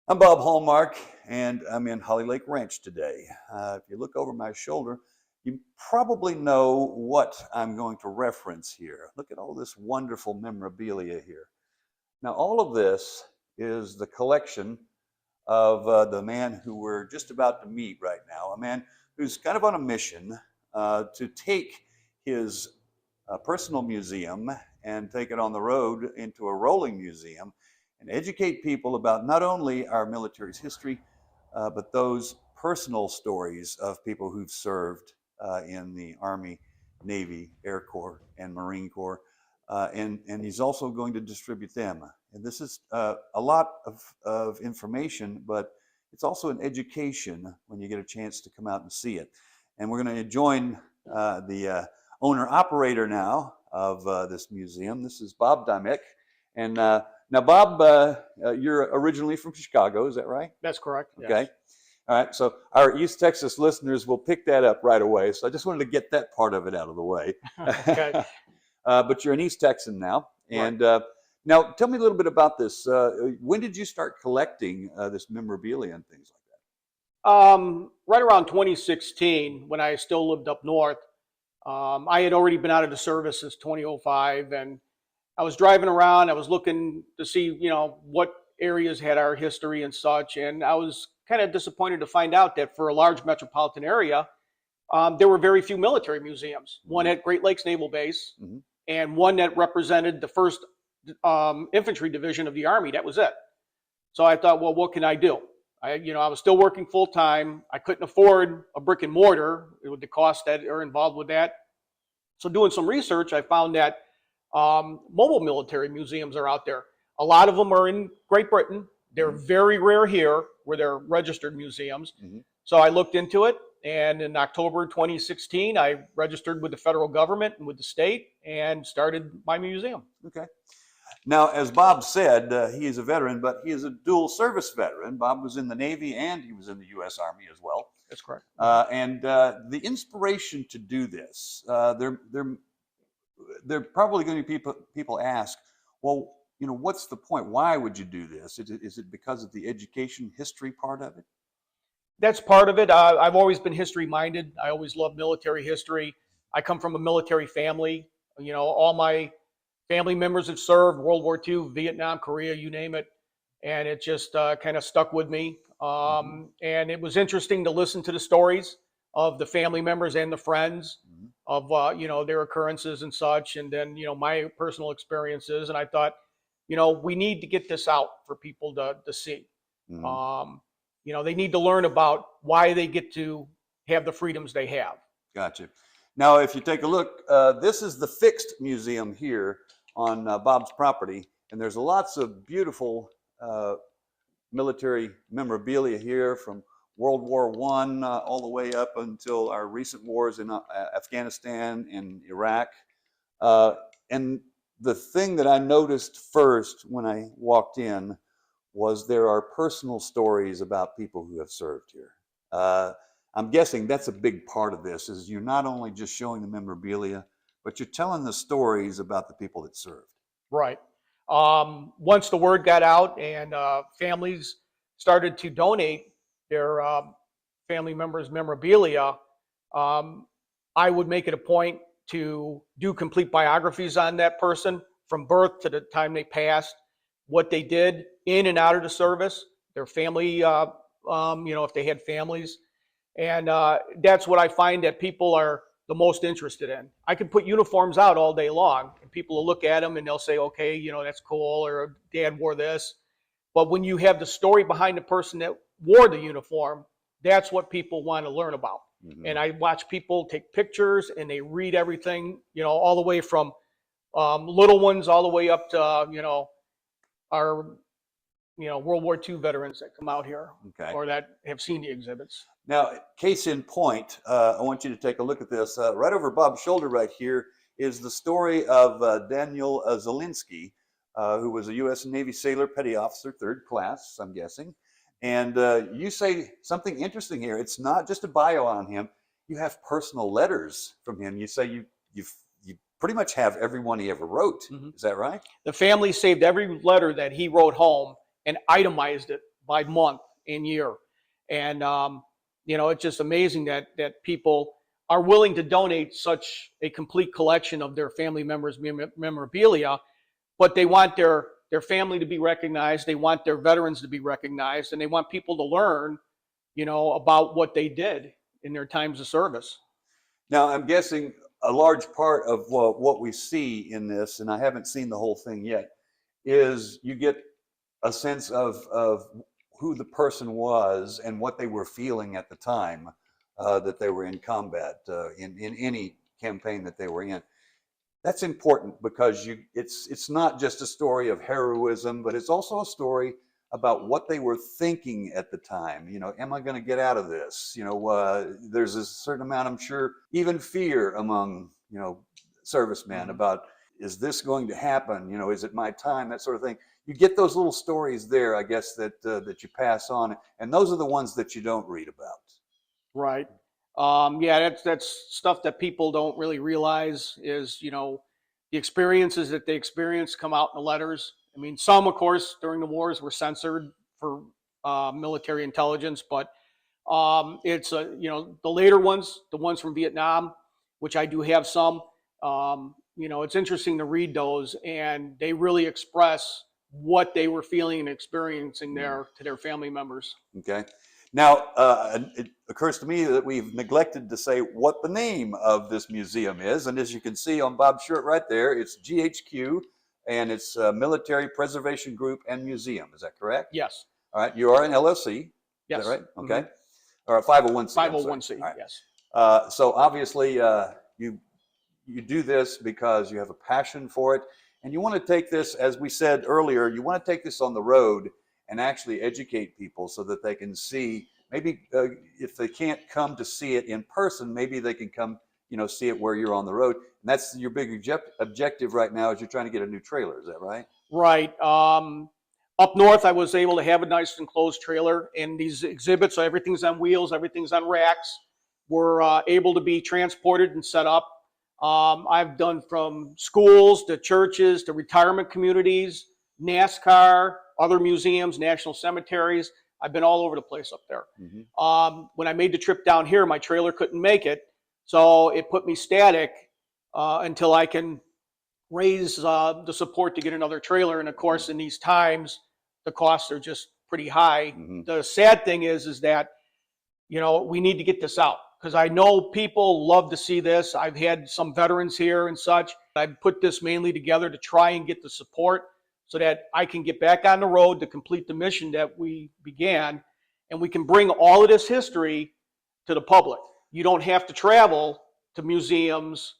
I'm Bob Hallmark, and I'm in Holly Lake Ranch today. If you look over my shoulder, you probably know what I'm going to reference here. Look at all this wonderful memorabilia here. Now, all of this is the collection of the man who we're just about to meet right now, a man who's kind of on a mission to take his personal museum and take it on the road into a rolling museum and educate people about not only our military's history, but those personal stories of people who've served in the Army, Navy, Air Corps, and Marine Corps. And he's also going to distribute them. And this is a lot of information, but it's also an education when you get a chance to come out and see it. And we're going to join the owner-operator now of this museum. This is Bob Dymek. And now, Bob, you're originally from Chicago, is that right? That's correct. Okay. Yes. All right. So our East Texas listeners will pick that up right away. So I just wanted to get that part of it out of the way. Okay. But you're an East Texan now. And Right. now tell me a little bit about this. When did you start collecting this memorabilia and things like that? Right around 2016, when I still lived up north, I had already been out of the service since 2005, and I was driving around. I was looking to see, what areas had our history and such, and I was kind of disappointed to find out that for a large metropolitan area, there were very few military museums. One at Great Lakes Naval Base, Mhm. and one that represented the 1st Infantry Division of the Army. That was it. So I thought, well, what can I do? I was still working full time. I couldn't afford a brick and mortar with the costs that are involved with that. So doing some research, I found that mobile military museums are out there. A lot of them are in Great Britain. They're very rare here where they're registered museums. Mhm. So I looked into it, and in October 2016, I registered with the federal government and with the state and started my museum. Okay. Now, as Bob said, he is a veteran, but he is a dual service veteran. Bob was in the Navy and he was in the U.S. Army as well. That's correct. And the inspiration to do this, they're probably going to be people ask, well, what's the point? Why would you do this? Is it because of the education history part of it? That's part of it. I've always been history minded. I always loved military history. I come from a military family. All my family members have served World War II, Vietnam, Korea, you name it. And it just kind of stuck with me. And it was interesting to listen to the stories of the family members and the friends of, their occurrences and such. And then, my personal experiences. And I thought, we need to get this out for people to see. They need to learn about why they get to have the freedoms they have. Gotcha. Now, if you take a look, this is the fixed museum here on Bob's property, and there's lots of beautiful military memorabilia here from World War I all the way up until our recent wars in Afghanistan and Iraq. And the thing that I noticed first when I walked in was there are personal stories about people who have served here. I'm guessing that's a big part of this, is you're not only just showing the memorabilia, but you're telling the stories about the people that served. Right. Once the word got out and families started to donate their family members' memorabilia, I would make it a point to do complete biographies on that person from birth to the time they passed, what they did in and out of the service, their family, if they had families. And that's what I find that people are the most interested in. I could put uniforms out all day long and people will look at them and they'll say, okay, that's cool, or Dad wore this. But when you have the story behind the person that wore the uniform, that's what people want to learn about. And I watch people take pictures and they read everything, all the way from little ones all the way up to, our, World War II veterans that come out here or that have seen the exhibits. Now, case in point, I want you to take a look at this. Right over Bob's shoulder right here is the story of Daniel Zelinsky, who was a U.S. Navy sailor, petty officer, 3rd class, I'm guessing. And you say something interesting here. It's not just a bio on him. You have personal letters from him. You say you pretty much have everyone he ever wrote. Is that right? The family saved every letter that he wrote home and itemized it by month and year. And, it's just amazing that people are willing to donate such a complete collection of their family members' memorabilia, but they want their family to be recognized. They want their veterans to be recognized, and they want people to learn, about what they did in their times of service. Now, I'm guessing a large part of what we see in this, and I haven't seen the whole thing yet, is you get a sense of who the person was and what they were feeling at the time that they were in combat, in any campaign that they were in. That's important because it's not just a story of heroism, but it's also a story about what they were thinking at the time. Am I going to get out of this? There's a certain amount, I'm sure, even fear among, servicemen about, is this going to happen? Is it my time? That sort of thing. You get those little stories there, I guess, that you pass on. And those are the ones that you don't read about. Right. Yeah, that's stuff that people don't really realize is, the experiences that they experience come out in the letters. I mean, some, of course, during the wars were censored for military intelligence, but it's, the later ones, the ones from Vietnam, which I do have some, it's interesting to read those, and they really express what they were feeling and experiencing there to their family members. Okay. Now, it occurs to me that we've neglected to say what the name of this museum is. And as you can see on Bob's shirt right there, it's GHQ, and it's Military Preservation Group and Museum. Is that correct? Yes. All right. You are an LLC. Yes. Is that right? Okay. Mm-hmm. Or a 501c. 501c, right. Yes. So obviously, you do this because you have a passion for it. And you want to take this, as we said earlier, you want to take this on the road and actually educate people so that they can see, maybe if they can't come to see it in person, maybe they can come, see it where you're on the road. And that's your big objective right now, is you're trying to get a new trailer. Is that right? Right. Up north, I was able to have a nice enclosed trailer, and these exhibits, so everything's on wheels, everything's on racks, were able to be transported and set up. I've done from schools to churches to retirement communities, NASCAR, other museums, national cemeteries. I've been all over the place up there. Mm-hmm. When I made the trip down here, my trailer couldn't make it, so it put me static until I can raise the support to get another trailer. And of course, in these times, the costs are just pretty high. Mm-hmm. The sad thing is that, we need to get this out, because I know people love to see this. I've had some veterans here and such. I put this mainly together to try and get the support so that I can get back on the road to complete the mission that we began, and we can bring all of this history to the public. You don't have to travel to museums.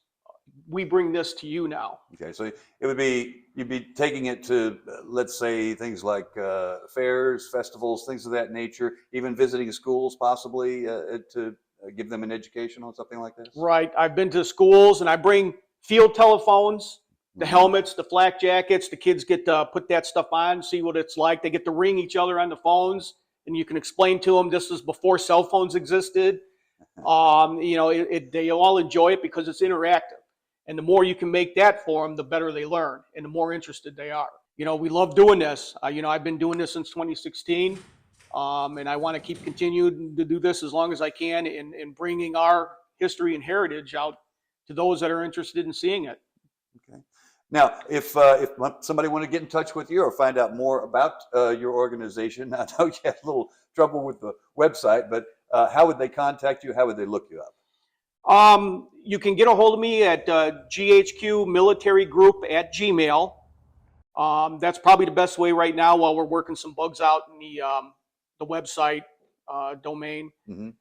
We bring this to you now. Okay, so you'd be taking it to, let's say, things like fairs, festivals, things of that nature, even visiting schools possibly to give them an education on something like this? Right. I've been to schools, and I bring field telephones, the helmets, the flak jackets. The kids get to put that stuff on, see what it's like. They get to ring each other on the phones, and you can explain to them this is before cell phones existed. They all enjoy it because it's interactive. And the more you can make that for them, the better they learn and the more interested they are. We love doing this. I've been doing this since 2016. And I want to keep continuing to do this as long as I can in bringing our history and heritage out to those that are interested in seeing it. Okay. Now, if somebody wanted to get in touch with you or find out more about your organization, I know you had a little trouble with the website, but how would they contact you? How would they look you up? You can get a hold of me at ghqmilitarygroup@gmail. That's probably the best way right now while we're working some bugs out in the website domain. Mm-hmm.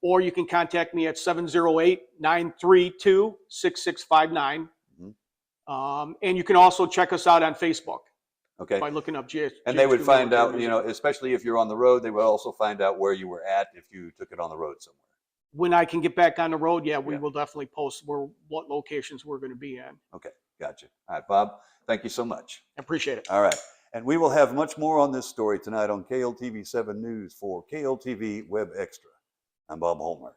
Or you can contact me at 708-932-6659. Mm-hmm. And you can also check us out on Facebook. Okay. By looking up GHQ. And they would find out, especially if you're on the road, they would also find out where you were at if you took it on the road somewhere. When I can get back on the road, we will definitely post what locations we're going to be in. Okay, gotcha. All right, Bob, thank you so much. I appreciate it. All right, and we will have much more on this story tonight on KLTV 7 News for KLTV Web Extra. I'm Bob Hallmark.